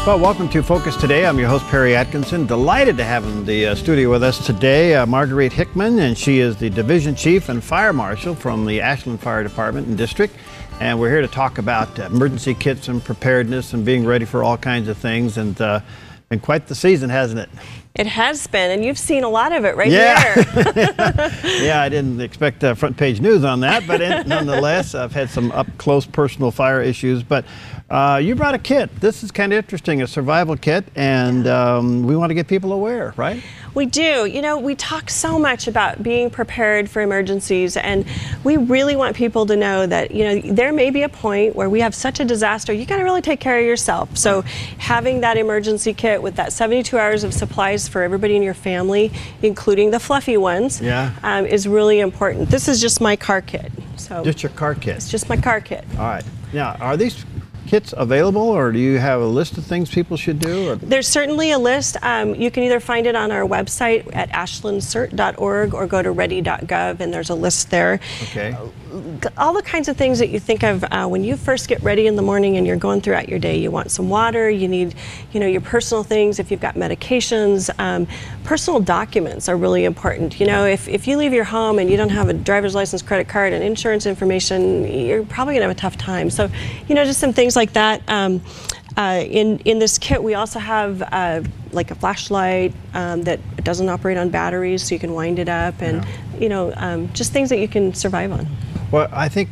Well, welcome to Focus Today. I'm your host, Perry Atkinson. Delighted to have in the studio with us today Margueritte Hickman, and she is the Division Chief and Fire Marshal from the Ashland Fire Department and District. And we're here to talk about emergency kits and preparedness and being ready for all kinds of things. And been quite the season, hasn't it? It has been, and you've seen a lot of it right here. there. Yeah, I didn't expect front page news on that, but nonetheless, I've had some up-close personal fire issues. But you brought a kit. This is kind of interesting, a survival kit, and we want to get people aware, right? We do. You know, we talk so much about being prepared for emergencies, and we really want people to know that, you know, there may be a point where we have such a disaster, you got to really take care of yourself. So having that emergency kit with that 72 hours of supplies for everybody in your family, including the fluffy ones, is really important. This is just my car kit. So just your car kit? It's just my car kit. All right. Now, are these kits available, or do you have a list of things people should do? Or? There's certainly a list. You can either find it on our website at ashlandcert.org or go to ready.gov, and there's a list there. Okay. All the kinds of things that you think of when you first get ready in the morning and you're going throughout your day. You want some water, you need, you know, your personal things, if you've got medications. Personal documents are really important. You know, if you leave your home and you don't have a driver's license, credit card, and insurance information, you're probably gonna have a tough time. So, you know, just some things like that. In this kit, we also have like a flashlight that doesn't operate on batteries, so you can wind it up, and you know, just things that you can survive on. Well, I think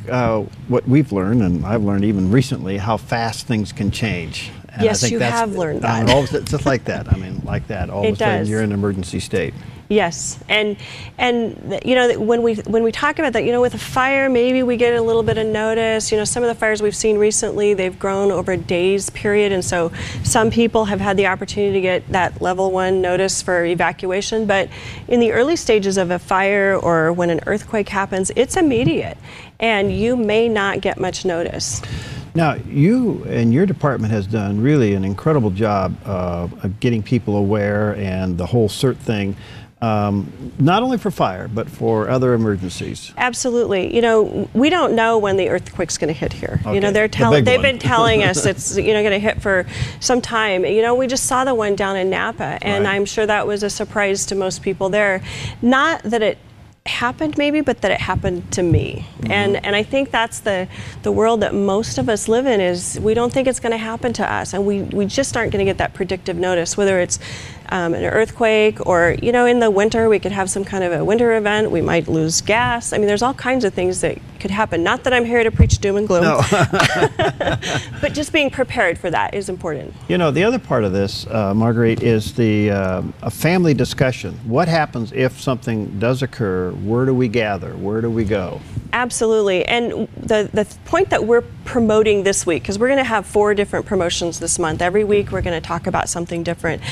what we've learned, and I've learned even recently, how fast things can change. And yes, you have learned that. Just like that. I mean, like that. All of a sudden, you're in an emergency state. Yes, and you know, when we talk about that, you know, with a fire, maybe we get a little bit of notice. You know, some of the fires we've seen recently, they've grown over a day's period, and so some people have had the opportunity to get that level 1 notice for evacuation. But in the early stages of a fire or when an earthquake happens, it's immediate, and you may not get much notice. Now, you and your department has done really an incredible job of getting people aware, and the whole CERT thing. Not only for fire, but for other emergencies. Absolutely. You know, we don't know when the earthquake's going to hit here. Okay. You know, they've been telling us it's, you know, going to hit for some time. You know, we just saw the one down in Napa, and I'm sure that was a surprise to most people there. Not that it happened maybe, but that it happened to me. And I think that's the world that most of us live in, is we don't think it's going to happen to us, and we just aren't going to get that predictive notice, whether it's an earthquake, or, you know, in the winter we could have some kind of a winter event. We might lose gas. I mean, there's all kinds of things that could happen. Not that I'm here to preach doom and gloom, no. But just being prepared for that is important. You know, the other part of this, Marguerite, is a family discussion. What happens if something does occur? Where do we gather? Where do we go? Absolutely. And the point that we're promoting this week, because we're going to have 4 different promotions this month. Every week we're going to talk about something different.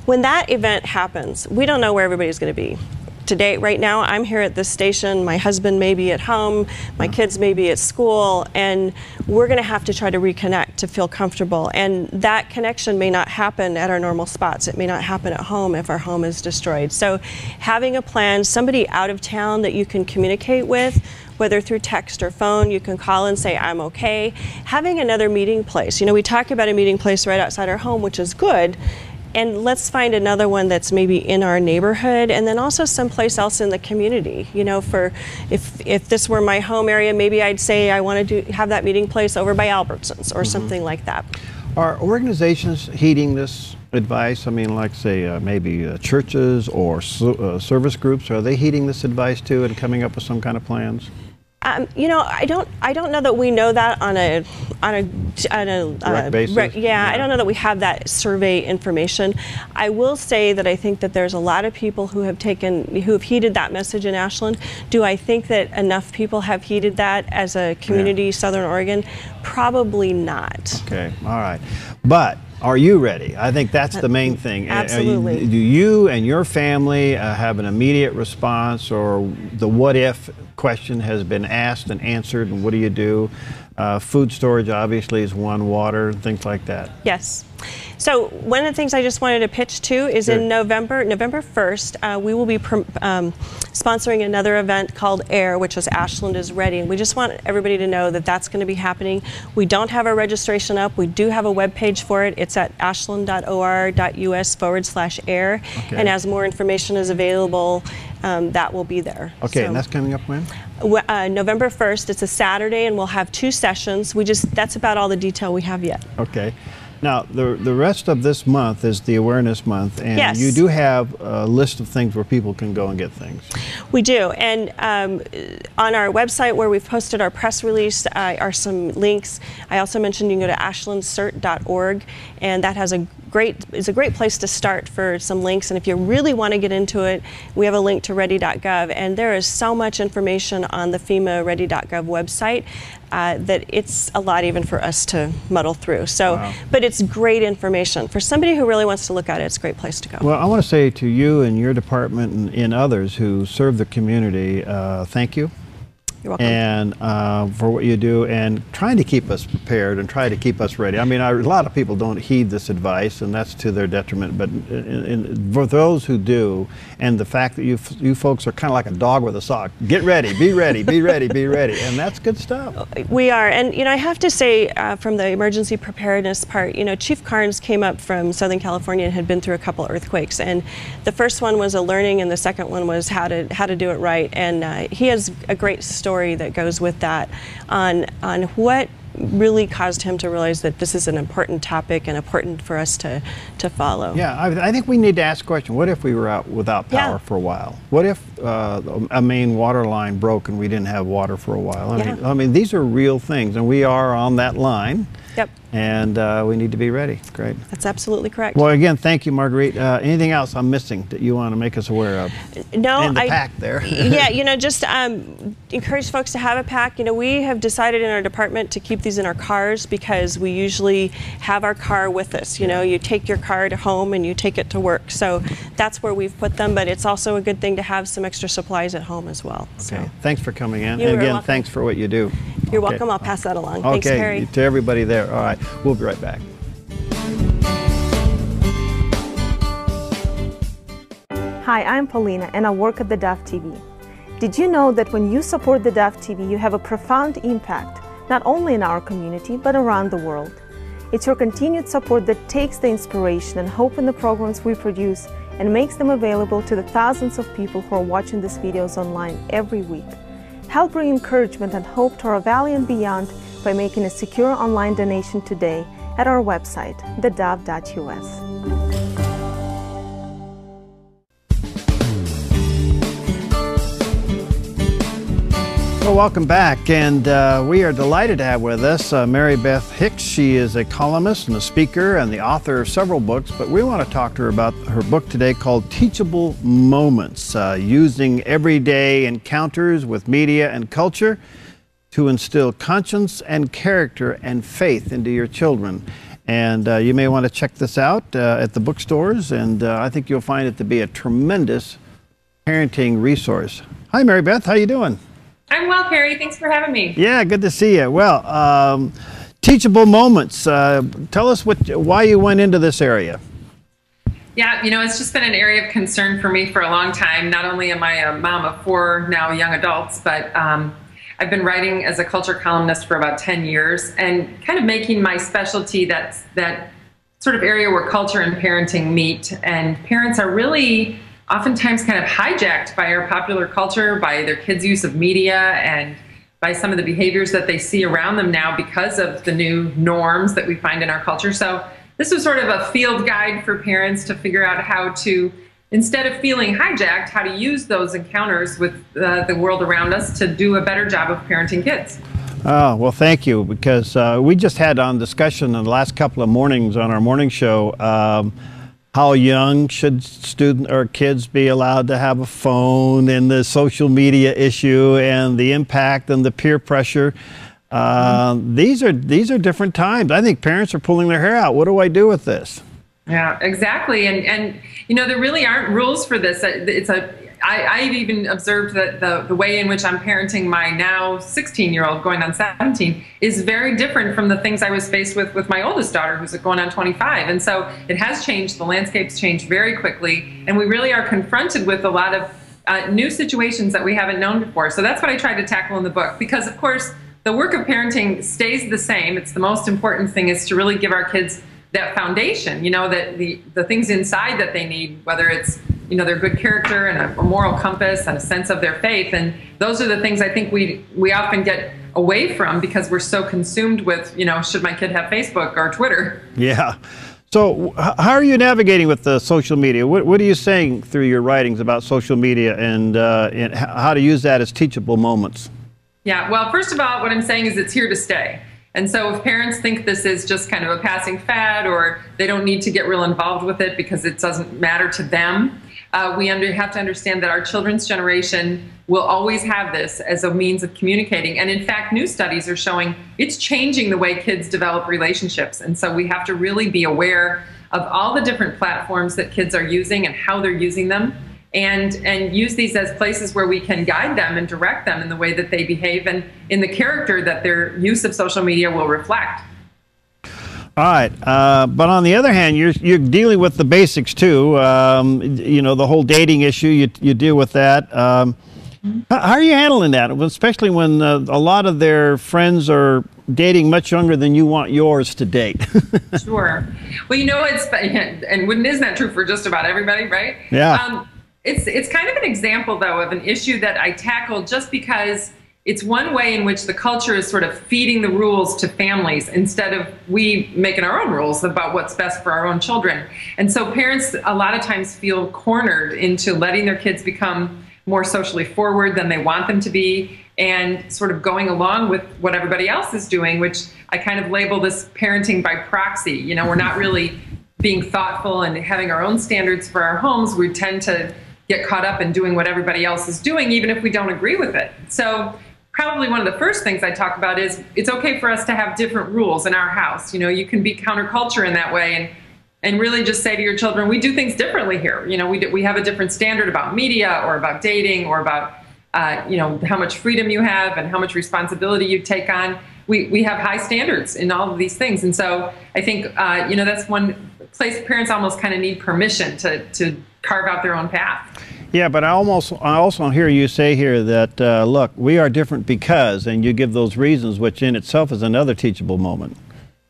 When that event happens, we don't know where everybody's going to be. Today, right now, I'm here at this station. My husband may be at home. My kids may be at school. And we're going to have to try to reconnect to feel comfortable. And that connection may not happen at our normal spots. It may not happen at home if our home is destroyed. So having a plan, somebody out of town that you can communicate with, whether through text or phone, you can call and say, I'm okay. Having another meeting place. You know, we talk about a meeting place right outside our home, which is good. And let's find another one that's maybe in our neighborhood, and then also someplace else in the community. You know, for if this were my home area, maybe I'd say I want to have that meeting place over by Albertsons or something like that. Are organizations heeding this advice? I mean, like say maybe churches or service groups, are they heeding this advice too and coming up with some kind of plans? You know, I don't know that we know that on a direct basis. I don't know that we have that survey information. I will say that I think that there's a lot of people who have heeded that message in Ashland. Do I think that enough people have heeded that as a community, Southern Oregon? Probably not. Okay, all right, but are you ready? I think that's the main thing. Absolutely. Do you and your family have an immediate response, or the what if question has been asked and answered, and what do you do? Food storage obviously is one, water, things like that. Yes. So one of the things I just wanted to pitch to is in November 1st, we will be sponsoring another event called AIR, which is Ashland is Ready. And we just want everybody to know that that's going to be happening. We don't have our registration up. We do have a web page for it. It's at ashland.or.us/AIR. Okay. And as more information is available, that will be there. Okay, so, and that's coming up when? November 1st. It's a Saturday, and we'll have 2 sessions. That's about all the detail we have yet. Okay. Now, the rest of this month is the Awareness Month, and yes. you do have a list of things where people can go and get things. We do, and on our website where we've posted our press release are some links. I also mentioned you can go to ashlandcert.org, and that has is a great place to start for some links. And if you really want to get into it, we have a link to ready.gov, and there is so much information on the FEMA ready.gov website that it's a lot even for us to muddle through. So, wow. But it's great information. For somebody who really wants to look at it, it's a great place to go. Well, I want to say to you and your department and others who serve the community, thank you. You're welcome. And for what you do and trying to keep us prepared and try to keep us ready. I mean, a lot of people don't heed this advice, and that's to their detriment. But for those who do, and the fact that you folks are kind of like a dog with a sock, get ready, be ready, be ready, be ready, and that's good stuff. We are, and I have to say, from the emergency preparedness part, Chief Carnes came up from Southern California and had been through a couple earthquakes, and the first one was a learning, and the second one was how to do it right. And he has a great story that goes with that on what really caused him to realize that this is an important topic and important for us to follow. Yeah, I think we need to ask a question. What if we were out without power for a while? What if a main water line broke and we didn't have water for a while? I mean, these are real things, and we are on that line. Yep. And we need to be ready. Great. That's absolutely correct. Well, again, thank you, Marguerite. Anything else I'm missing that you want to make us aware of? No, and the pack there. Yeah, just encourage folks to have a pack. We have decided in our department to keep these in our cars because we usually have our car with us. You take your car to home and you take it to work. So that's where we've put them, but it's also a good thing to have some extra supplies at home as well. Okay. So. Thanks for coming in. You're and again, welcome. Thanks for what you do. You're welcome. I'll pass that along. Thanks, Perry. To everybody there. All right. We'll be right back. Hi, I'm Paulina, and I work at theDove TV. Did you know that when you support theDove TV, you have a profound impact, not only in our community, but around the world? It's your continued support that takes the inspiration and hope in the programs we produce and makes them available to the thousands of people who are watching these videos online every week. Help bring encouragement and hope to our valley and beyond by making a secure online donation today at our website, thedove.us. Well, welcome back, and we are delighted to have with us Marybeth Hicks. She is a columnist and a speaker and the author of several books, but we want to talk to her about her book today called Teachable Moments, using everyday encounters with media and culture to instill conscience and character and faith into your children. And you may want to check this out at the bookstores, and I think you'll find it to be a tremendous parenting resource. Hi, Marybeth. How you doing? I'm well, Perry. Thanks for having me. Yeah, good to see you. Well, Teachable Moments. Tell us why you went into this area. Yeah, it's just been an area of concern for me for a long time. Not only am I a mom of 4 now young adults, but I've been writing as a culture columnist for about 10 years and kind of making my specialty that sort of area where culture and parenting meet. And parents are really oftentimes kind of hijacked by our popular culture, by their kids' use of media, and by some of the behaviors that they see around them now because of the new norms that we find in our culture. So this was sort of a field guide for parents to figure out how to, instead of feeling hijacked, how to use those encounters with the world around us to do a better job of parenting kids. Oh, well, thank you, because we just had on discussion in the last couple of mornings on our morning show how young should students or kids be allowed to have a phone, and the social media issue and the impact and the peer pressure. These are different times. I think parents are pulling their hair out. What do I do with this? Yeah, exactly. And there really aren't rules for this. I've even observed that the way in which I'm parenting my now 16-year-old going on 17 is very different from the things I was faced with my oldest daughter, who's going on 25. And so it has changed. The landscape's changed very quickly. And we really are confronted with a lot of new situations that we haven't known before. So that's what I tried to tackle in the book, because of course the work of parenting stays the same. It's the most important thing is to really give our kids that foundation, that the things inside that they need, whether it's their good character and a moral compass and a sense of their faith. And those are the things I think we often get away from because we're so consumed with, should my kid have Facebook or Twitter? Yeah. So how are you navigating with the social media? What are you saying through your writings about social media and how to use that as teachable moments? Yeah, well, first of all, what I'm saying is it's here to stay. And so if parents think this is just kind of a passing fad or they don't need to get real involved with it because it doesn't matter to them, we have to understand that our children's generation will always have this as a means of communicating. And in fact, new studies are showing it's changing the way kids develop relationships. And so we have to really be aware of all the different platforms that kids are using and how they're using them, and use these as places where we can guide them and direct them in the way that they behave and in the character that their use of social media will reflect. All right, but on the other hand, you're dealing with the basics too. The whole dating issue, you deal with that. How are you handling that, especially when a lot of their friends are dating much younger than you want yours to date? Sure. Well, isn't that true for just about everybody, right? Yeah. It's kind of an example, though, of an issue that I tackled just because it's one way in which the culture is sort of feeding the rules to families instead of we making our own rules about what's best for our own children. And so parents a lot of times feel cornered into letting their kids become more socially forward than they want them to be and sort of going along with what everybody else is doing, which I kind of label this parenting by proxy. We're not really being thoughtful and having our own standards for our homes. We tend to get caught up in doing what everybody else is doing, even if we don't agree with it. So probably one of the first things I talk about is it's okay for us to have different rules in our house. You can be counterculture in that way and really just say to your children, we do things differently here. We have a different standard about media or about dating or about how much freedom you have and how much responsibility you take on. We have high standards in all of these things. And so I think, that's one place parents almost kind of need permission to carve out their own path. Yeah, but I also hear you say here that, look, we are different because, and you give those reasons, which in itself is another teachable moment.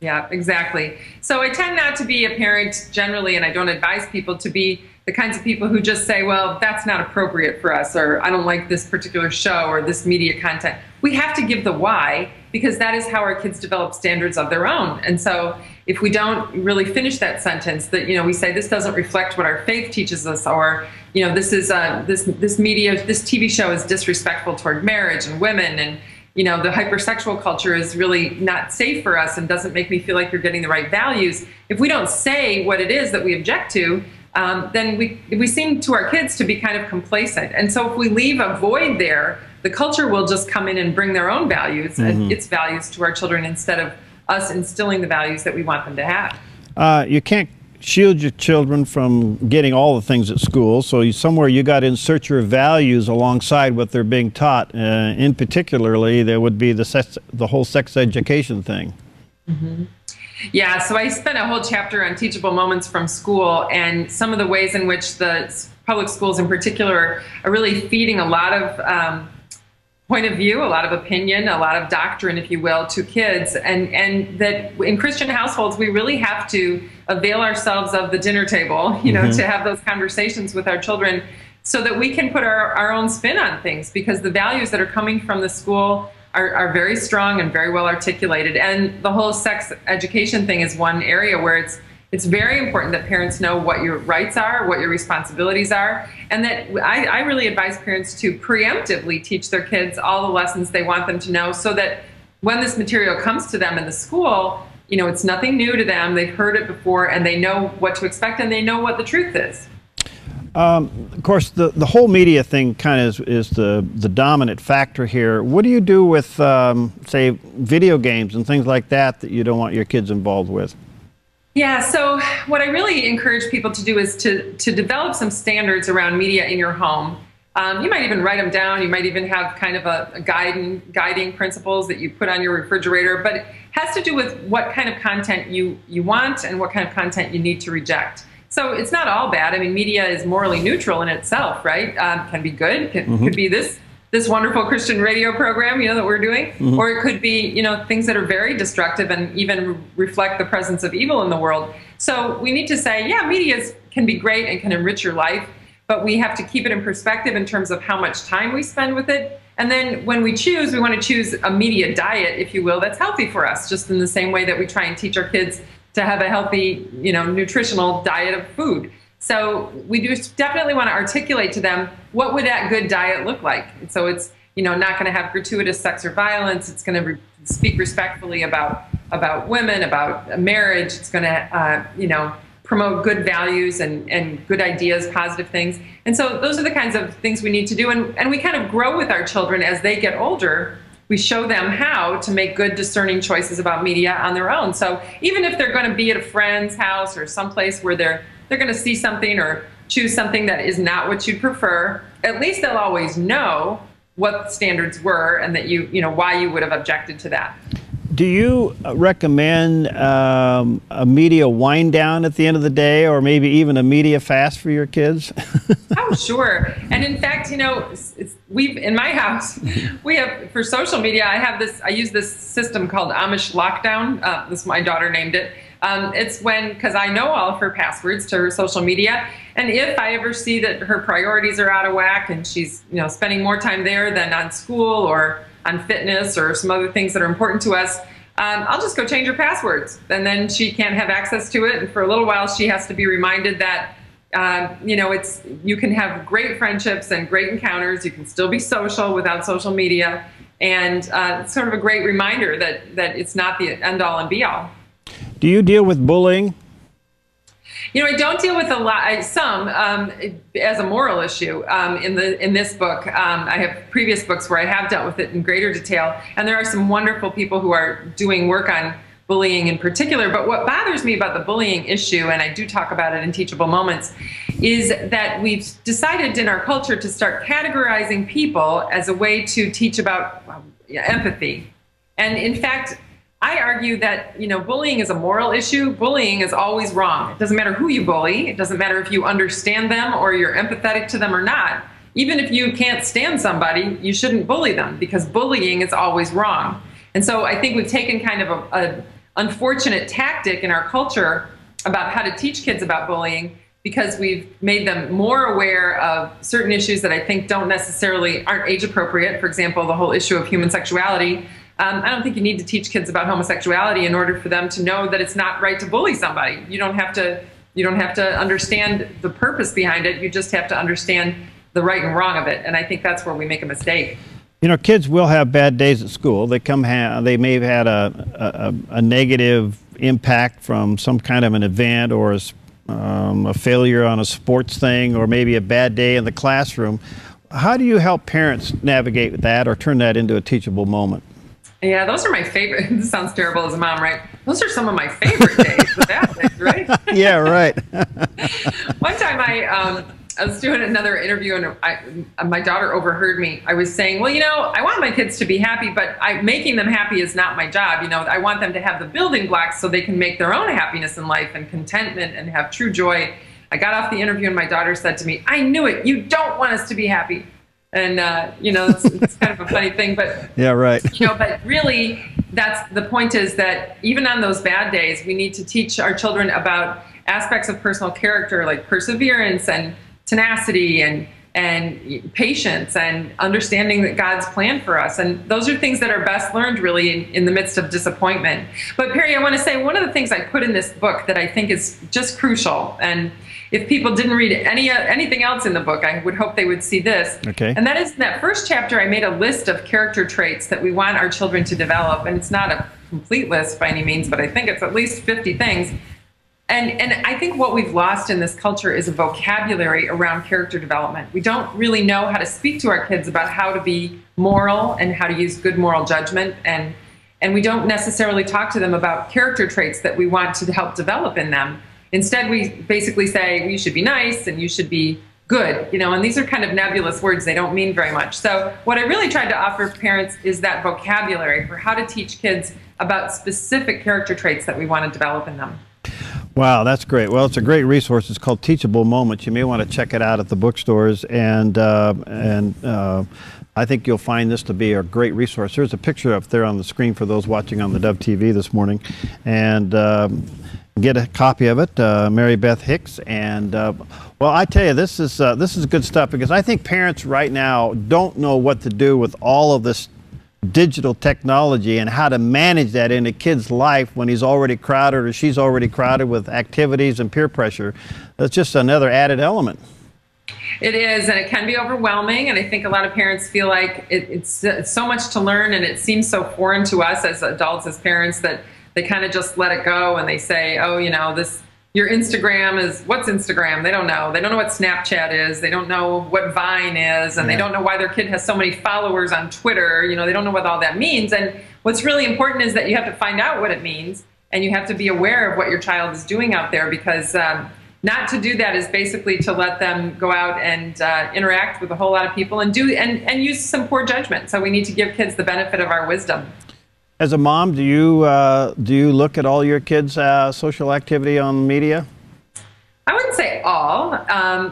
Yeah, exactly. So I tend not to be a parent generally, and I don't advise people to be the kinds of people who just say, well, that's not appropriate for us, or I don't like this particular show or this media content. We have to give the why, because that is how our kids develop standards of their own. And so if we don't really finish that sentence, that we say this doesn't reflect what our faith teaches us, or this is this media, this TV show is disrespectful toward marriage and women, and the hypersexual culture is really not safe for us and doesn't make me feel like you're getting the right values. If we don't say what it is that we object to, then we seem to our kids to be kind of complacent. And so if we leave a void there, the culture will just come in and bring their own values and its values to our children instead of us instilling the values that we want them to have. You can't shield your children from getting all the things at school, so somewhere you got to insert your values alongside what they're being taught. In particularly, there would be the whole sex education thing. Mm-hmm. Yeah, so I spent a whole chapter on teachable moments from school and some of the ways in which the public schools in particular are really feeding a lot of point of view, a lot of opinion, a lot of doctrine, if you will, to kids. And that in Christian households, we really have to avail ourselves of the dinner table, to have those conversations with our children so that we can put our own spin on things, because the values that are coming from the school are very strong and very well articulated. And the whole sex education thing is one area where it's very important that parents know what your rights are, what your responsibilities are, and that I really advise parents to preemptively teach their kids all the lessons they want them to know, so that when this material comes to them in the school, it's nothing new to them. They've heard it before, and they know what to expect, and they know what the truth is. Of course, the whole media thing kind of is the dominant factor here. What do you do with, say, video games and things like that you don't want your kids involved with? Yeah, so what I really encourage people to do is to develop some standards around media in your home. You might even write them down. You might even have kind of a guiding principles that you put on your refrigerator, but it has to do with what kind of content you want and what kind of content you need to reject. So it's not all bad. I mean, media is morally neutral in itself, right? Can be good, could be this wonderful Christian radio program, that we're doing, or it could be, things that are very destructive and even reflect the presence of evil in the world. So we need to say, yeah, media can be great and can enrich your life, but we have to keep it in perspective in terms of how much time we spend with it. And then when we choose, we want to choose a media diet, if you will, that's healthy for us, just in the same way that we try and teach our kids to have a healthy, nutritional diet of food. So we do definitely want to articulate to them, what would that good diet look like? And so it's, not going to have gratuitous sex or violence. It's going to speak respectfully about women, about marriage. It's going to, promote good values and good ideas, positive things. And so those are the kinds of things we need to do. And we kind of grow with our children as they get older. We show them how to make good, discerning choices about media on their own. So even if they're going to be at a friend's house or someplace where they're going to see something or choose something that is not what you'd prefer, at least they'll always know what the standards were and that why you would have objected to that. Do you recommend a media wind down at the end of the day, or maybe even a media fast for your kids? Oh, sure. And in fact, in my house, we have, for social media, I use this system called Amish Lockdown. My daughter named it. It's because I know all of her passwords to her social media. And if I ever see that her priorities are out of whack and she's, spending more time there than on school or on fitness or some other things that are important to us, I'll just go change her passwords. And then she can't have access to it. And for a little while, she has to be reminded that, you can have great friendships and great encounters. You can still be social without social media. And it's sort of a great reminder that it's not the end all and be all. Do you deal with bullying? I don't deal with some as a moral issue in this book. I have previous books where I have dealt with it in greater detail, and there are some wonderful people who are doing work on bullying in particular. But what bothers me about the bullying issue, and I do talk about it in Teachable Moments, is that we've decided in our culture to start categorizing people as a way to teach about empathy. And in fact, I argue that, bullying is a moral issue. Bullying is always wrong. It doesn't matter who you bully. It doesn't matter if you understand them or you're empathetic to them or not. Even if you can't stand somebody, you shouldn't bully them, because bullying is always wrong. And so I think we've taken kind of an unfortunate tactic in our culture about how to teach kids about bullying, because we've made them more aware of certain issues that I think aren't age appropriate. For example, the whole issue of human sexuality. I don't think you need to teach kids about homosexuality in order for them to know that it's not right to bully somebody. You don't have to understand the purpose behind it. You just have to understand the right and wrong of it. And I think that's where we make a mistake. Kids will have bad days at school. They may have had a negative impact from some kind of an event, or a failure on a sports thing, or maybe a bad day in the classroom. How do you help parents navigate that or turn that into a teachable moment? Yeah, those are my favorite. This sounds terrible as a mom, right? Those are some of my favorite days, the bad days, right? Yeah, right. One time I was doing another interview, and my daughter overheard me. I was saying, well, I want my kids to be happy, but making them happy is not my job. I want them to have the building blocks so they can make their own happiness in life and contentment and have true joy. I got off the interview and my daughter said to me, I knew it. You don't want us to be happy. And, it's kind of a funny thing, but, yeah, right. But really the point is that even on those bad days, we need to teach our children about aspects of personal character, like perseverance and tenacity and patience and understanding that God's plan for us. And those are things that are best learned really in the midst of disappointment. But Perry, I want to say one of the things I put in this book that I think is just crucial, and if people didn't read anything else in the book, I would hope they would see this. Okay. And that is, in that first chapter, I made a list of character traits that we want our children to develop. And it's not a complete list by any means, but I think it's at least 50 things. And I think what we've lost in this culture is a vocabulary around character development. We don't really know how to speak to our kids about how to be moral and how to use good moral judgment. And we don't necessarily talk to them about character traits that we want to help develop in them. Instead, we basically say, well, you should be nice and you should be good, and these are kind of nebulous words. They don't mean very much. So what I really tried to offer parents is that vocabulary for how to teach kids about specific character traits that we want to develop in them. Wow, that's great. Well, it's a great resource. It's called Teachable Moments. You may want to check it out at the bookstores, and I think you'll find this to be a great resource. There's a picture up there on the screen for those watching on the Dove TV this morning, and get a copy of it, Marybeth Hicks. And well, I tell you, this is good stuff, because I think parents right now don't know what to do with all of this digital technology and how to manage that in a kid's life when he's already crowded or she's already crowded with activities and peer pressure. That's just another added element. It is, and it can be overwhelming, and I think a lot of parents feel like it's so much to learn, and it seems so foreign to us as adults, as parents, that they kind of just let it go, and they say, oh, you know, your Instagram is, what's Instagram? They don't know. They don't know what Snapchat is. They don't know what Vine is, and they don't know why their kid has so many followers on Twitter. You know, they don't know what all that means. And what's really important is that you have to find out what it means, and you have to be aware of what your child is doing out there, because not to do that is basically to let them go out and interact with a whole lot of people and use some poor judgment. So we need to give kids the benefit of our wisdom. As a mom, do you look at all your kids' social activity on media? I wouldn't say all.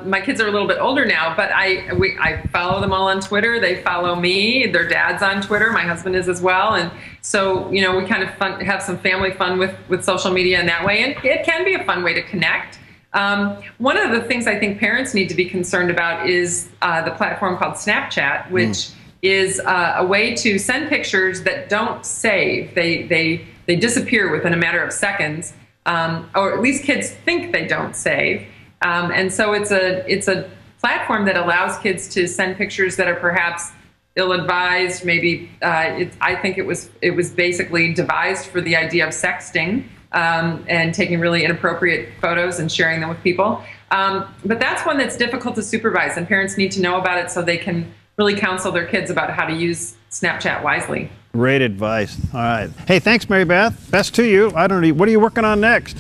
My kids are a little bit older now, but I follow them all on Twitter. They follow me. Their dad's on Twitter. My husband is as well. And so, you know, we kind of have some family fun with social media in that way. And it can be a fun way to connect. One of the things I think parents need to be concerned about is the platform called Snapchat, which is a way to send pictures that don't save. They disappear within a matter of seconds, or at least kids think they don't save. And so it's a platform that allows kids to send pictures that are perhaps ill-advised. Maybe I think it was basically devised for the idea of sexting and taking really inappropriate photos and sharing them with people. But that's one that's difficult to supervise, and parents need to know about it so they can really counsel their kids about how to use Snapchat wisely. Great advice. All right. Hey, thanks, Marybeth. Best to you. I don't know. What are you working on next?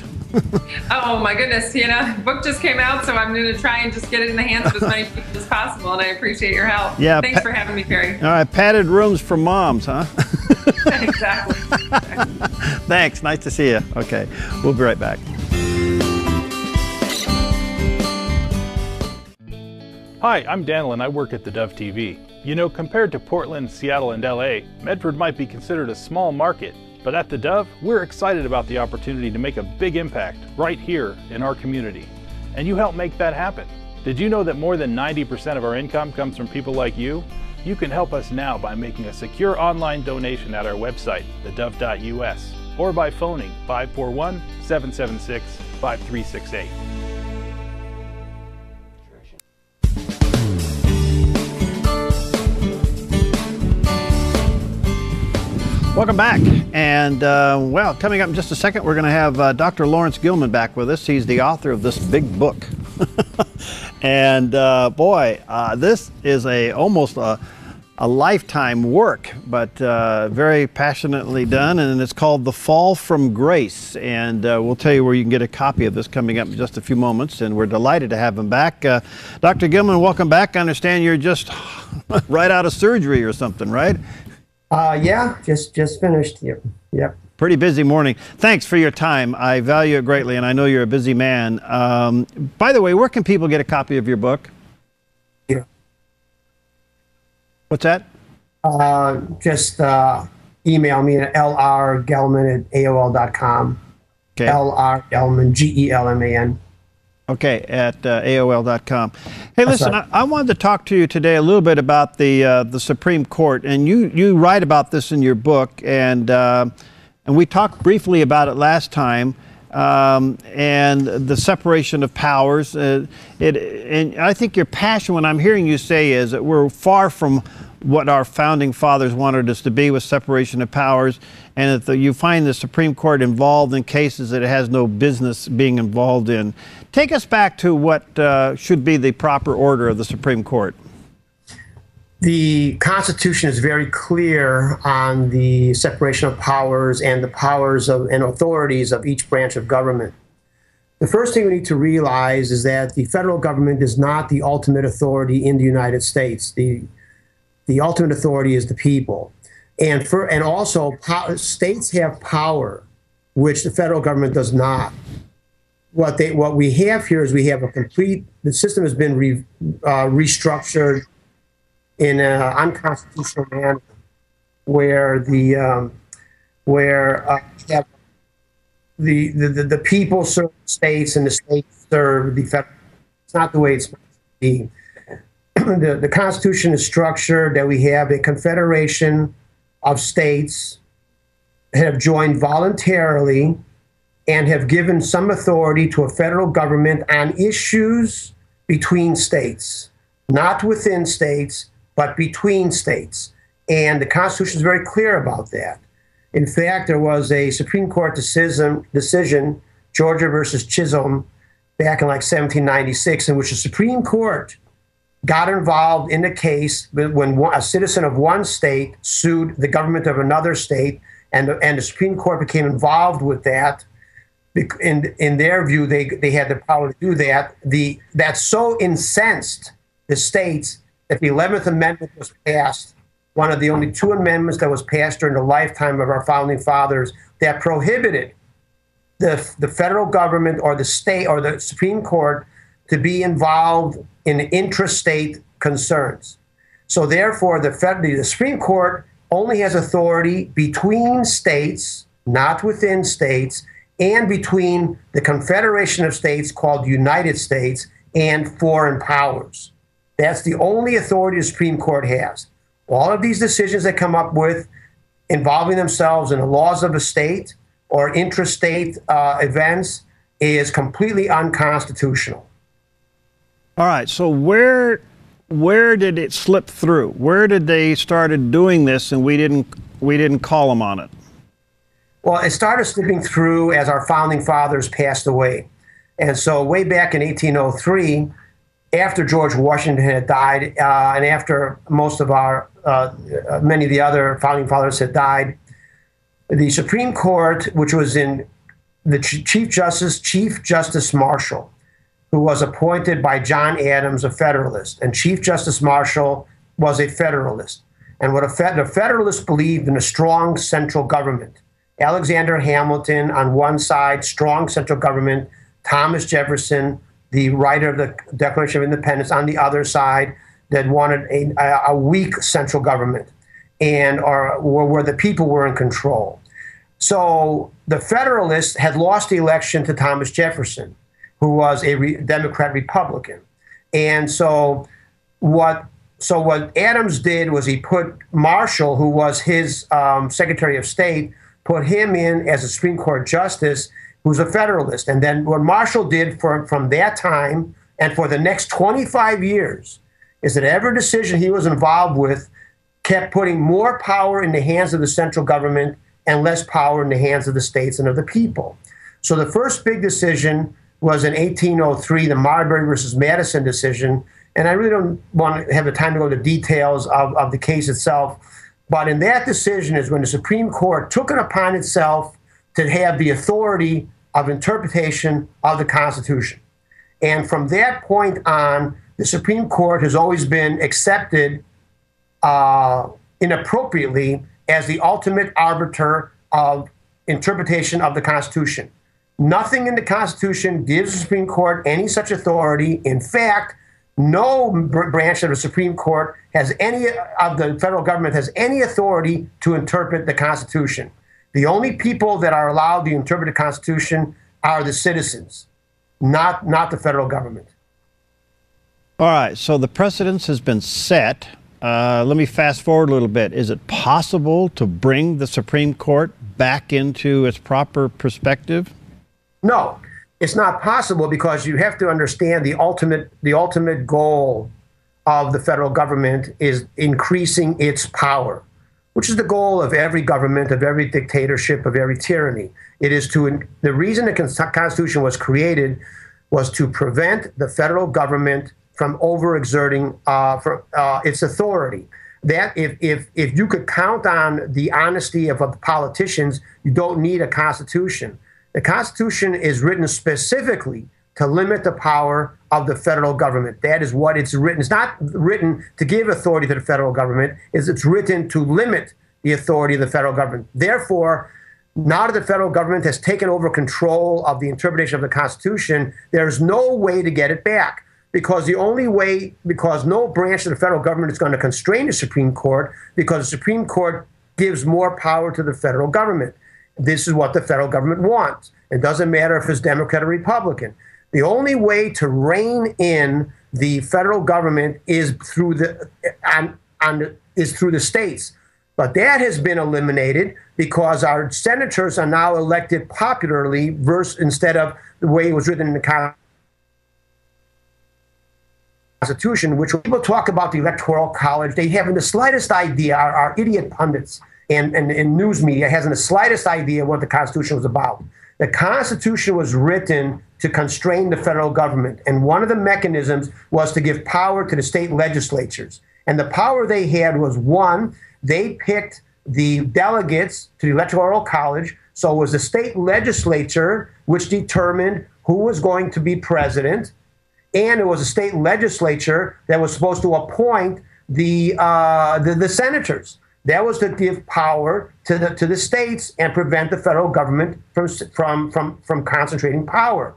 Oh my goodness, Tina. Book just came out, so I'm going to try and just get it in the hands of as many people as possible, and I appreciate your help. Yeah. Thanks for having me, Perry. All right. Padded rooms for moms, huh? Exactly. Thanks. Nice to see you. Okay. We'll be right back. Hi, I'm Daniel and I work at theDove TV. You know, compared to Portland, Seattle, and LA, Medford might be considered a small market, but at theDove, we're excited about the opportunity to make a big impact right here in our community. And you help make that happen. Did you know that more than 90% of our income comes from people like you? You can help us now by making a secure online donation at our website, thedove.us, or by phoning 541-776-5368. Welcome back. And well, coming up in just a second, we're going to have Dr. Lawrence Gelman back with us. He's the author of this big book. And boy, this is almost a lifetime work, but very passionately done. And it's called The Fall from Grace. And we'll tell you where you can get a copy of this coming up in just a few moments. And we're delighted to have him back. Dr. Gelman, welcome back. I understand you're just right out of surgery or something, right? Yeah, just finished. Yep. Pretty busy morning. Thanks for your time. I value it greatly, and I know you're a busy man. By the way, where can people get a copy of your book? Yeah. What's that? Just email me at lrgelman@aol.com. Okay. lrgelman, Gelman. Okay, at AOL.com. Hey, listen, I wanted to talk to you today a little bit about the Supreme Court, and you write about this in your book, and we talked briefly about it last time, and the separation of powers. And I think your passion, when I'm hearing you say, is that we're far from what our founding fathers wanted us to be with separation of powers, and that you find the Supreme Court involved in cases that it has no business being involved in. Take us back to what should be the proper order of the Supreme Court. The Constitution is very clear on the separation of powers and the powers and authorities of each branch of government. The first thing we need to realize is that the federal government is not the ultimate authority in the United States. The ultimate authority is the people. And also, states have power, which the federal government does not. what we have here is we have the system has been restructured in an unconstitutional manner, where the people serve the states and the states serve the federal. It's not the way it's supposed to be. The Constitution is structured that we have a confederation of states that have joined voluntarily and have given some authority to a federal government on issues between states, not within states, but between states. And the Constitution is very clear about that. In fact, there was a Supreme Court decision, Georgia versus Chisholm, back in like 1796, in which the Supreme Court got involved in a case when a citizen of one state sued the government of another state, and the Supreme Court became involved with that. In their view, they had the power to do that. That so incensed the states that the 11th Amendment was passed, one of the only two amendments that was passed during the lifetime of our founding fathers, that prohibited the federal government or the state or the Supreme Court to be involved in intrastate concerns. So therefore, the Supreme Court only has authority between states, not within states, and between the Confederation of States, called United States, and foreign powers. That's the only authority the Supreme Court has. All of these decisions that come up with involving themselves in the laws of a state or intrastate events is completely unconstitutional. All right, so where did it slip through? Where did they started doing this and we didn't call them on it? Well, it started slipping through as our founding fathers passed away. And so way back in 1803, after George Washington had died, and after most of many of the other founding fathers had died, the Supreme Court, which was in the Chief Justice Marshal, who was appointed by John Adams, a Federalist, and Chief Justice Marshal was a Federalist. And what the Federalists believed in a strong central government. Alexander Hamilton on one side, strong central government. Thomas Jefferson, the writer of the Declaration of Independence, on the other side, that wanted a weak central government, and where the people were in control. So the Federalists had lost the election to Thomas Jefferson, who was a Democrat Republican. And so what Adams did was he put Marshall, who was his Secretary of State, put him in as a Supreme Court justice who's a Federalist. And then what Marshall did from that time and for the next 25 years is that every decision he was involved with kept putting more power in the hands of the central government and less power in the hands of the states and of the people. So the first big decision was in 1803, the Marbury versus Madison decision. And I really don't want to have the time to go into details of the case itself. But in that decision is when the Supreme Court took it upon itself to have the authority of interpretation of the Constitution. And from that point on, the Supreme Court has always been accepted inappropriately as the ultimate arbiter of interpretation of the Constitution. Nothing in the Constitution gives the Supreme Court any such authority. In fact, no branch of the Supreme Court has the federal government has any authority to interpret the Constitution. The only people that are allowed to interpret the Constitution are the citizens, not the federal government. All right, so the precedence has been set. Let me fast forward a little bit. Is it possible to bring the Supreme Court back into its proper perspective? No, it's not possible, because you have to understand the ultimate goal of the federal government is increasing its power, which is the goal of every government, of every dictatorship, of every tyranny. It is the reason the Constitution was created was to prevent the federal government from overexerting its authority. That if you could count on the honesty of politicians, you don't need a Constitution. The Constitution is written specifically to limit the power of the federal government. That is what it's written. It's not written to give authority to the federal government. It's written to limit the authority of the federal government. Therefore, now that the federal government has taken over control of the interpretation of the Constitution, there's no way to get it back. Because no branch of the federal government is going to constrain the Supreme Court, because the Supreme Court gives more power to the federal government. This is what the federal government wants. It doesn't matter if it's Democrat or Republican. The only way to rein in the federal government is through the states. But that has been eliminated because our senators are now elected popularly instead of the way it was written in the Constitution, which when people talk about the Electoral College, they haven't the slightest idea, our idiot pundits and news media hasn't the slightest idea what the Constitution was about. The Constitution was written to constrain the federal government, and one of the mechanisms was to give power to the state legislatures. And the power they had was, one, they picked the delegates to the Electoral College, so it was the state legislature which determined who was going to be president, and it was a state legislature that was supposed to appoint the senators. That was to give power to the states and prevent the federal government from concentrating power.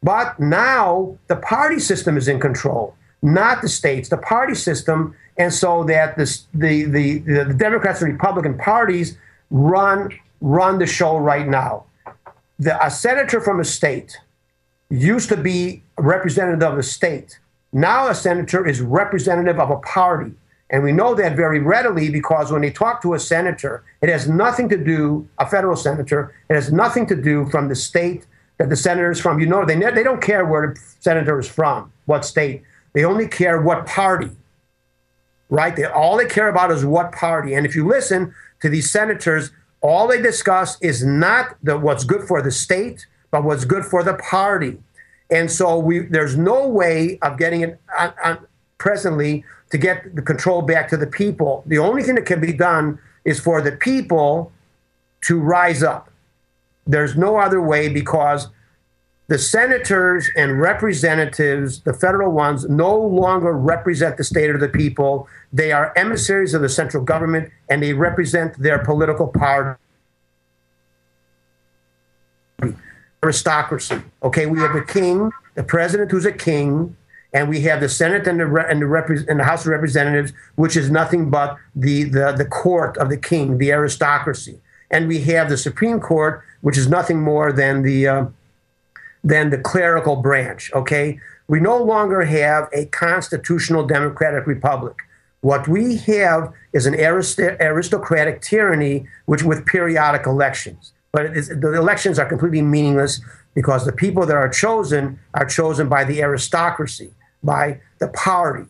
But now the party system is in control, not the states, the party system, and so that the Democrats and Republican parties run the show right now. A senator from a state used to be a representative of a state. Now a senator is representative of a party. And we know that very readily because when they talk to a senator, it has nothing to do, a federal senator, it has nothing to do from the state that the senator is from. You know, they don't care where the senator is from, what state. They only care what party, right? All they care about is what party. And if you listen to these senators, all they discuss is not what's good for the state, but what's good for the party. And so there's no way of getting it presently to get the control back to the people. The only thing that can be done is for the people to rise up. There's no other way because the senators and representatives, the federal ones, no longer represent the state or the people. They are emissaries of the central government, and they represent their political party. Aristocracy. Okay, we have the king, the president who's a king, and we have the Senate and the House of Representatives, which is nothing but the court of the king, the aristocracy. And we have the Supreme Court, which is nothing more than the clerical branch. Okay, we no longer have a constitutional democratic republic. What we have is an aristocratic tyranny, with periodic elections. But the elections are completely meaningless because the people that are chosen by the aristocracy, by the party.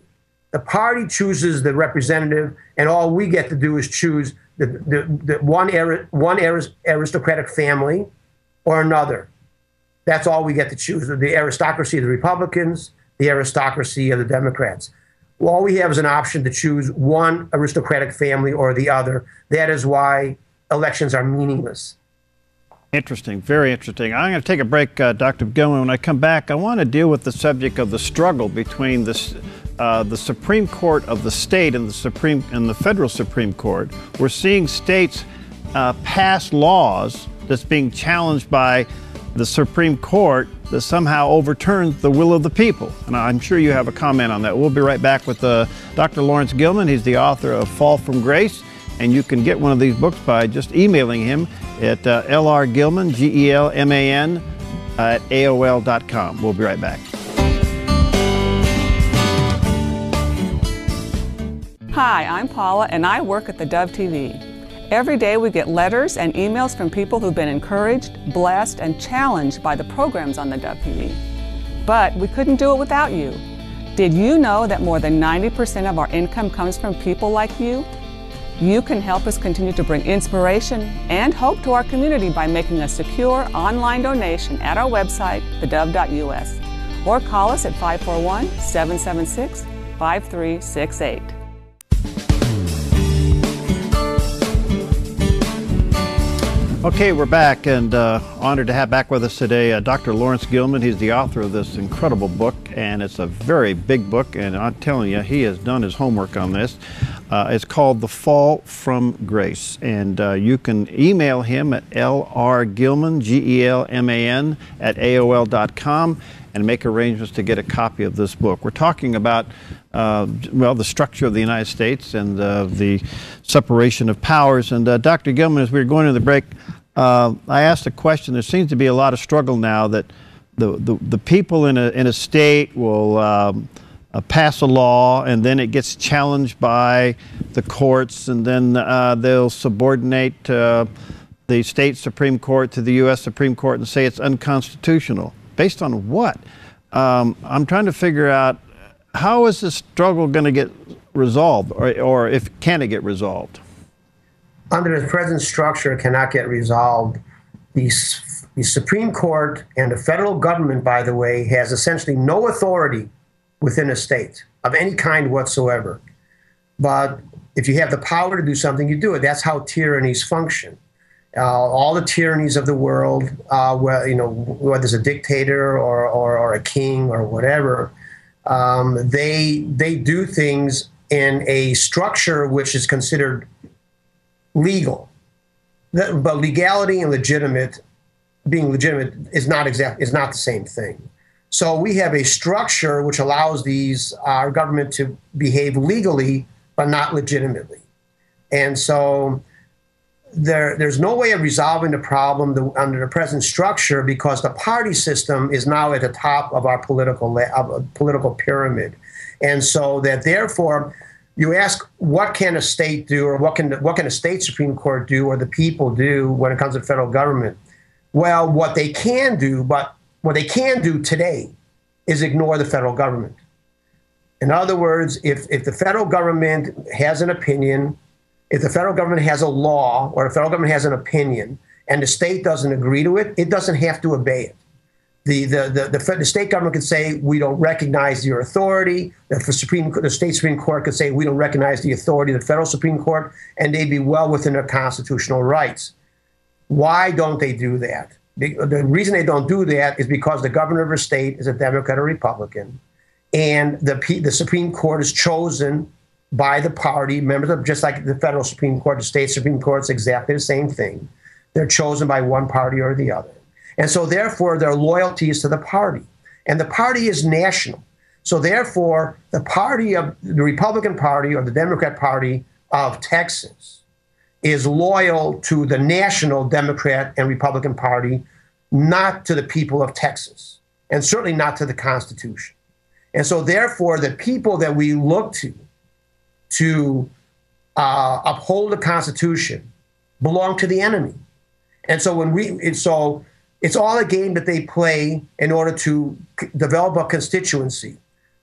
The party chooses the representative, and all we get to do is choose the one aristocratic family or another. That's all we get to choose, the aristocracy of the Republicans, the aristocracy of the Democrats. All we have is an option to choose one aristocratic family or the other. That is why elections are meaningless. Interesting, very interesting. I'm going to take a break, Dr. Gelman. When I come back, I want to deal with the subject of the struggle between the Supreme Court of the state and the federal Supreme Court. We're seeing states pass laws that's being challenged by the Supreme Court that somehow overturns the will of the people. And I'm sure you have a comment on that. We'll be right back with Dr. Lawrence Gelman. He's the author of Fall from Grace. And you can get one of these books by just emailing him at lrgelman, Gelman, at AOL.com. We'll be right back. Hi, I'm Paula, and I work at theDove TV. Every day we get letters and emails from people who've been encouraged, blessed, and challenged by the programs on theDove TV. But we couldn't do it without you. Did you know that more than 90% of our income comes from people like you? You can help us continue to bring inspiration and hope to our community by making a secure online donation at our website, thedove.us, or call us at 541-776-5368. Okay, we're back, and honored to have back with us today Dr. Lawrence Gelman. He's the author of this incredible book, and it's a very big book, and I'm telling you, he has done his homework on this. It's called The Fall from Grace, and you can email him at lrgelman, Gelman, at AOL.com and make arrangements to get a copy of this book. We're talking about well, the structure of the United States and the separation of powers. And Dr. Gelman, as we were going to the break, I asked a question. There seems to be a lot of struggle now that the people in a state will pass a law, and then it gets challenged by the courts, and then they'll subordinate the state Supreme Court to the U.S. Supreme Court and say it's unconstitutional. Based on what? I'm trying to figure out, how is this struggle going to get resolved, or if can it get resolved? Under the present structure, it cannot get resolved. The Supreme Court and the federal government, by the way, has essentially no authority within a state of any kind whatsoever. But if you have the power to do something, you do it. That's how tyrannies function. All the tyrannies of the world, whether it's a dictator or a king or whatever, they do things in a structure which is considered legal. But legality and being legitimate is not the same thing. So we have a structure which allows our government to behave legally but not legitimately. And so there's no way of resolving the problem under the present structure, because the party system is now at the top of our political pyramid. And so that therefore, you ask, what can a state do, or what can a state Supreme Court do, or the people do when it comes to federal government? Well, what they can do today is ignore the federal government. In other words, if the federal government has an opinion, if the federal government has a law, or the federal government has an opinion, and the state doesn't agree to it, it doesn't have to obey it. The state government could say, we don't recognize your authority. The state Supreme Court could say, we don't recognize the authority of the federal Supreme Court, and they'd be well within their constitutional rights. Why don't they do that? The reason they don't do that is because the governor of a state is a Democrat or Republican, and the Supreme Court is chosen by the party members of, just like the federal Supreme Court, the state Supreme Court is exactly the same thing. They're chosen by one party or the other. And so therefore their loyalty is to the party, and the party is national. So therefore the Republican Party or the Democrat Party of Texas is loyal to the national Democrat and Republican Party, not to the people of Texas, and certainly not to the Constitution. And so therefore the people that we look to uphold the Constitution belong to the enemy. And so it's all a game that they play in order to develop a constituency.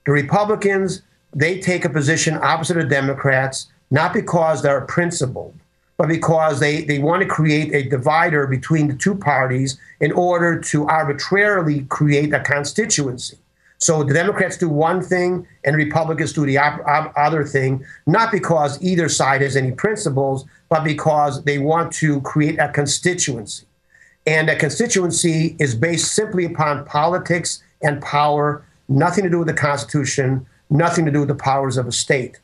The Republicans, they take a position opposite of Democrats, not because they're principled, but because they want to create a divider between the two parties in order to arbitrarily create a constituency. So the Democrats do one thing and Republicans do the other thing, not because either side has any principles, but because they want to create a constituency. And a constituency is based simply upon politics and power, nothing to do with the Constitution, nothing to do with the powers of a state.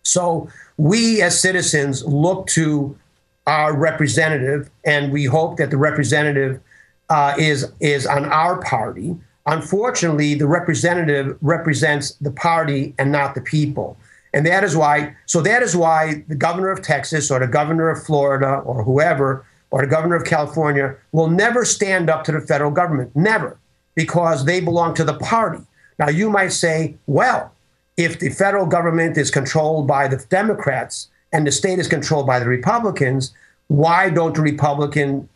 So we as citizens look to our representative, and we hope that the representative is on our party. Unfortunately, the representative represents the party and not the people. And that is why the governor of Texas or the governor of Florida or whoever, or the governor of California, will never stand up to the federal government, never, because they belong to the party. Now, you might say, well, if the federal government is controlled by the Democrats and the state is controlled by the Republicans, why don't the Republican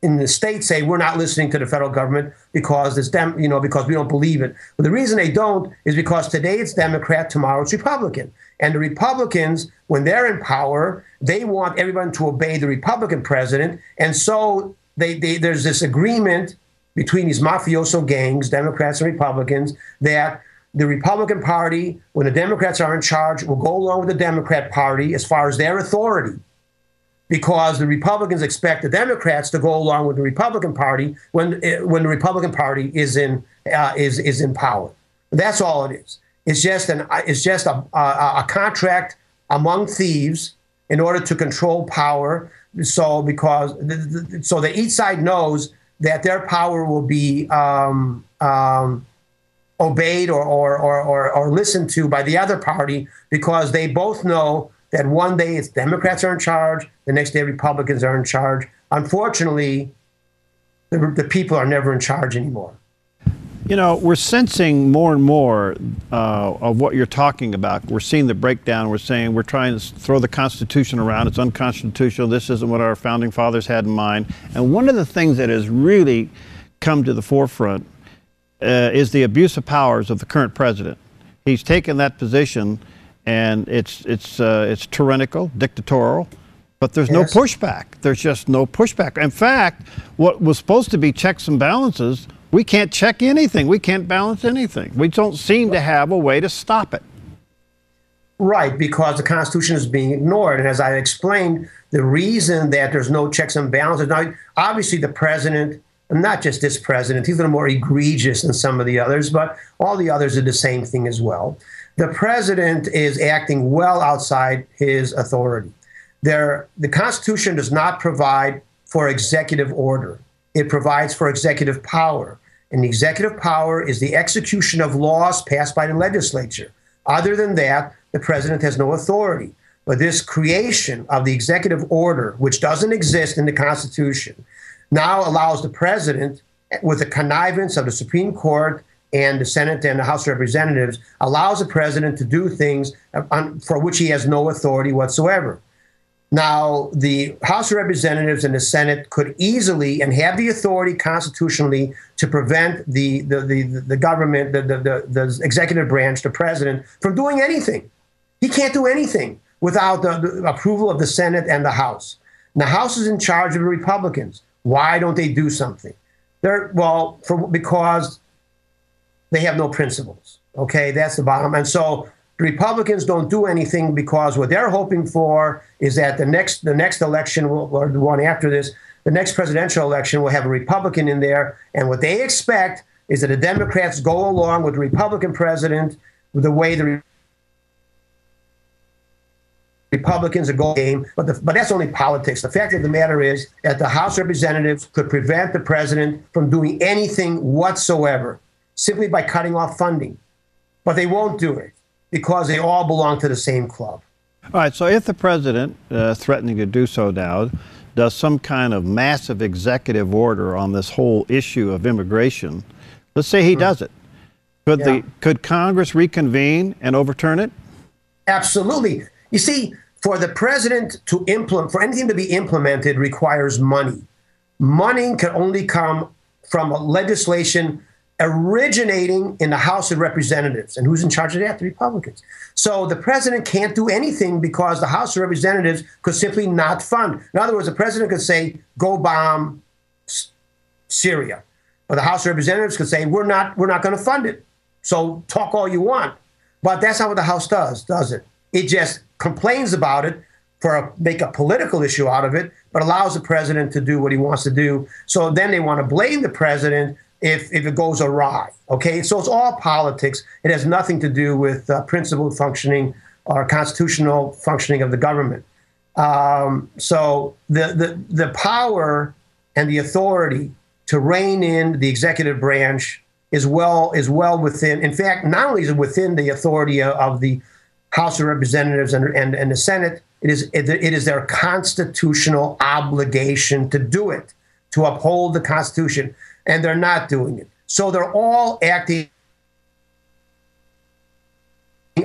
in the state say, we're not listening to the federal government because because we don't believe it? Well, the reason they don't is because today it's Democrat, tomorrow it's Republican. And the Republicans, when they're in power, they want everyone to obey the Republican president. And so there's this agreement between these mafioso gangs, Democrats and Republicans, that the Republican Party, when the Democrats are in charge, will go along with the Democrat Party as far as their authority, because the Republicans expect the Democrats to go along with the Republican Party when the Republican Party is in power. That's all it is. It's just a contract among thieves in order to control power. So so that each side knows that their power will be obeyed or listened to by the other party, because they both know that one day it's Democrats are in charge, the next day Republicans are in charge. Unfortunately, the people are never in charge anymore. You know, we're sensing more and more of what you're talking about. We're seeing the breakdown. We're saying we're trying to throw the Constitution around. It's unconstitutional. This isn't what our founding fathers had in mind. And one of the things that has really come to the forefront is the abuse of powers of the current president. He's taken that position, and it's tyrannical, dictatorial. But there's no pushback. There's just no pushback. In fact, what was supposed to be checks and balances, we can't check anything. We can't balance anything. We don't seem to have a way to stop it. Right, because the Constitution is being ignored. And as I explained, the reason that there's no checks and balances, now, obviously the president, and not just this president, he's a little more egregious than some of the others, but all the others are the same thing as well. The president is acting well outside his authority. The Constitution does not provide for executive order. It provides for executive power. And the executive power is the execution of laws passed by the legislature. Other than that, the president has no authority. But this creation of the executive order, which doesn't exist in the Constitution, now allows the president, with the connivance of the Supreme Court and the Senate and the House of Representatives, allows the president to do things for which he has no authority whatsoever. Now, the House of Representatives and the Senate could easily and have the authority constitutionally to prevent the government, the executive branch, the president, from doing anything. He can't do anything without the approval of the Senate and the House. And the House is in charge of the Republicans. Why don't they do something? Because they have no principles. Okay, that's the bottom. And so the Republicans don't do anything because what they're hoping for is that the next election, or the one after this, the next presidential election will have a Republican in there. And what they expect is that the Democrats go along with the Republican president with the way the Republicans are going. But that's only politics. The fact of the matter is that the House of Representatives could prevent the president from doing anything whatsoever simply by cutting off funding. But they won't do it, because they all belong to the same club. All right, so if the president, threatening to do so now, does some kind of massive executive order on this whole issue of immigration, let's say he does it, could Congress reconvene and overturn it? Absolutely. You see, for the president to implement, for anything to be implemented requires money. Money can only come from legislation originating in the House of Representatives. And who's in charge of that? The Republicans. So the president can't do anything because the House of Representatives could simply not fund. In other words, the president could say, go bomb Syria. But the House of Representatives could say, we're not going to fund it. So talk all you want. But that's not what the House does it? It just complains about it make a political issue out of it, but allows the president to do what he wants to do. So then they want to blame the president if it goes awry, okay? So it's all politics. It has nothing to do with principled functioning or constitutional functioning of the government. So the power and the authority to rein in the executive branch is well within, in fact, not only is it within the authority of the House of Representatives and the Senate, it is their constitutional obligation to do it, to uphold the Constitution. And they're not doing it. So they're all acting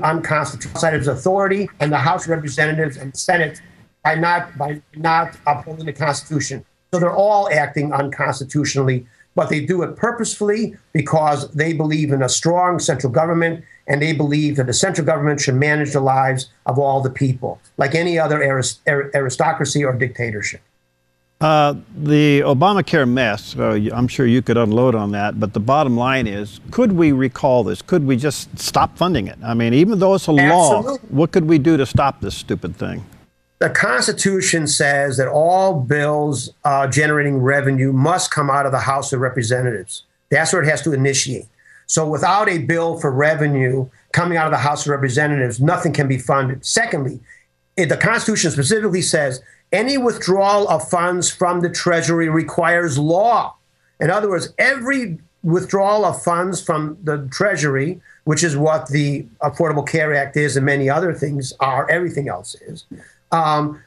unconstitutional outside of his authority, and the House of Representatives and the Senate by not upholding the Constitution. So they're all acting unconstitutionally, but they do it purposefully because they believe in a strong central government, and they believe that the central government should manage the lives of all the people, like any other aristocracy or dictatorship. The Obamacare mess, I'm sure you could unload on that, but the bottom line is, could we recall this? Could we just stop funding it? I mean, even though it's a law, what could we do to stop this stupid thing? The Constitution says that all bills generating revenue must come out of the House of Representatives. That's where it has to initiate. So without a bill for revenue coming out of the House of Representatives, nothing can be funded. Secondly, the Constitution specifically says any withdrawal of funds from the Treasury requires law. In other words, every withdrawal of funds from the Treasury, which is what the Affordable Care Act is and many other things are, everything else is,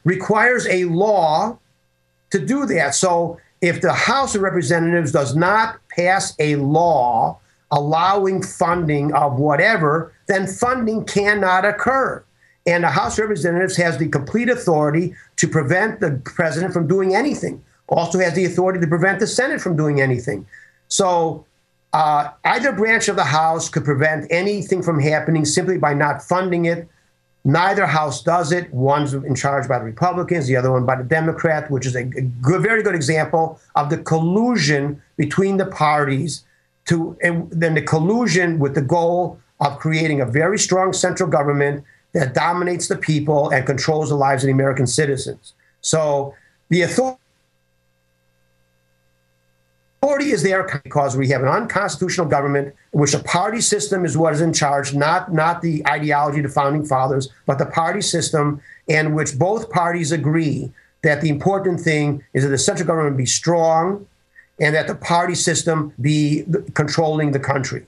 requires a law to do that. So if the House of Representatives does not pass a law allowing funding of whatever, then funding cannot occur. And the House of Representatives has the complete authority to prevent the president from doing anything. Also has the authority to prevent the Senate from doing anything. So either branch of the House could prevent anything from happening simply by not funding it. Neither house does it. One's in charge by the Republicans, the other one by the Democrat, which is a very good example of the collusion between the parties and then the collusion with the goal of creating a very strong central government that dominates the people and controls the lives of the American citizens. So the authority is there because we have an unconstitutional government in which a party system is what is in charge, not the ideology of the founding fathers, but the party system in which both parties agree that the important thing is that the central government be strong and that the party system be controlling the country.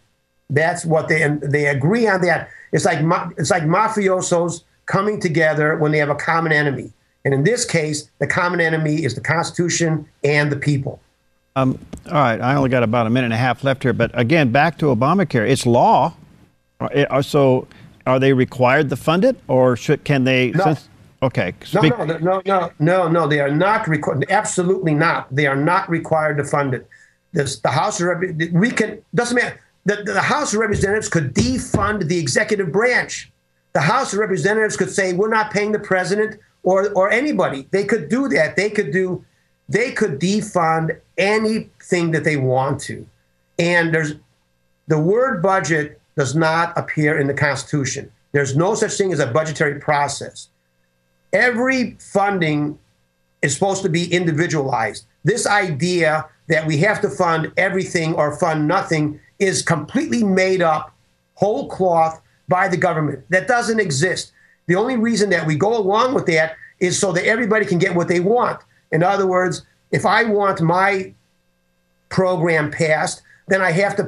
That's what they agree on that. It's like mafiosos coming together when they have a common enemy. And in this case, the common enemy is the Constitution and the people. All right, I only got about a minute and a half left here, but again, back to Obamacare. It's law. So are they required to fund it, or can they? No. Okay. No, they are not required. Absolutely not. They are not required to fund it. The House of Representatives, doesn't matter. The House of Representatives could defund the executive branch. The House of Representatives could say, we're not paying the president or anybody. They could do that. They could defund anything that they want to. And the word budget does not appear in the Constitution. There's no such thing as a budgetary process. Every funding is supposed to be individualized. This idea that we have to fund everything or fund nothing is completely made up, whole cloth, by the government. That doesn't exist. The only reason that we go along with that is so that everybody can get what they want. In other words, if I want my program passed, then I have to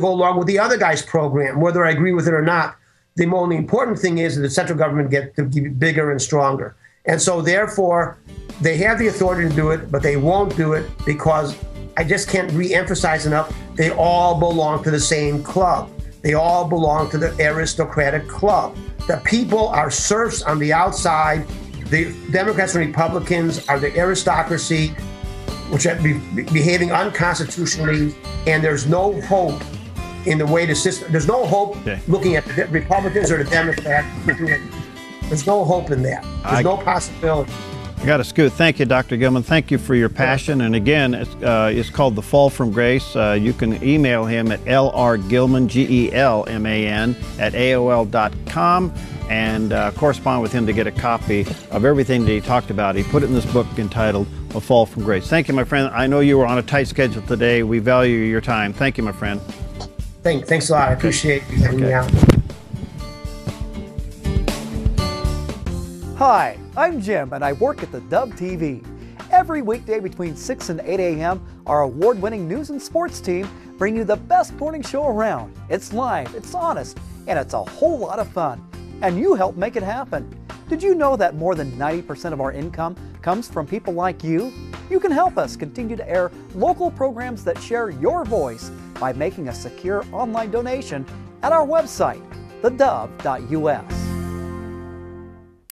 go along with the other guy's program, whether I agree with it or not. The only important thing is that the central government gets to be bigger and stronger. And so therefore, they have the authority to do it, but they won't do it because I just can't re-emphasize enough, they all belong to the same club. They all belong to the aristocratic club. The people are serfs on the outside. The Democrats and Republicans are the aristocracy, which are behaving unconstitutionally, and there's no hope in the way the system. There's no hope looking at the Republicans or the Democrats. There's no hope in that. There's no possibility. I got to scoot. Thank you, Dr. Gelman. Thank you for your passion. And again, it's called The Fall from Grace. You can email him at lrgelman, Gelman, at AOL.com and correspond with him to get a copy of everything that he talked about. He put it in this book entitled A Fall from Grace. Thank you, my friend. I know you were on a tight schedule today. We value your time. Thank you, my friend. Thanks a lot. I appreciate you having me out. Hi, I'm Jim, and I work at theDove TV. Every weekday between 6 and 8 a.m., our award-winning news and sports team bring you the best morning show around. It's live, it's honest, and it's a whole lot of fun. And you help make it happen. Did you know that more than 90% of our income comes from people like you? You can help us continue to air local programs that share your voice by making a secure online donation at our website, thedove.us.